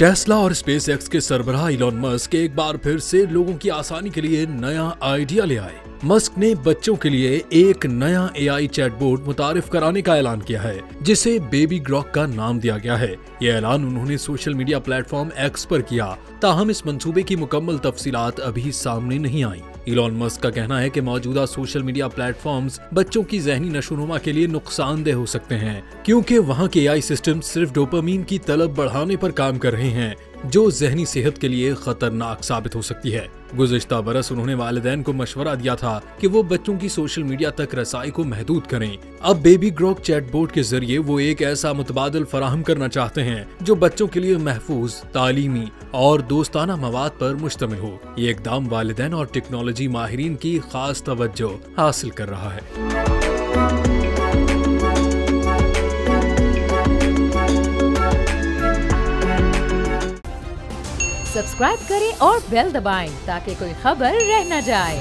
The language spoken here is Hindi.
टेस्ला और स्पेसएक्स के सरबराह इलॉन मस्क एक बार फिर से लोगों की आसानी के लिए नया आइडिया ले आए। मस्क ने बच्चों के लिए एक नया एआई चैटबॉट मुतारिफ कराने का ऐलान किया है, जिसे बेबी ग्रॉक का नाम दिया गया है। यह ऐलान उन्होंने सोशल मीडिया प्लेटफॉर्म एक्स पर किया। ताहम इस मंसूबे की मुकम्मल तफसीलात अभी सामने नहीं आई। इलॉन मस्क का कहना है कि मौजूदा सोशल मीडिया प्लेटफॉर्म्स बच्चों की ज़हनी नशोनुमा के लिए नुकसानदेह हो सकते हैं, क्योंकि वहां के एआई सिस्टम सिर्फ डोपामीन की तलब बढ़ाने पर काम कर रहे हैं, जो ज़हनी सेहत के लिए खतरनाक साबित हो सकती है। गुज़िश्ता बरस उन्होंने वालिदैन को मशवरा दिया था कि वो बच्चों की सोशल मीडिया तक रसाई को महदूद करें। अब बेबी ग्रॉक चैटबॉट के जरिए वो एक ऐसा मुतबादिल फराहम करना चाहते हैं जो बच्चों के लिए महफूज, तालीमी और दोस्ताना मवाद पर मुश्तमिल हो। ये इक़दाम वालिदैन और टेक्नोलॉजी माहिरीन की खास तवज्जो हासिल कर रहा है। सब्सक्राइब करें और बेल दबाएं ताकि कोई खबर रह न जाए।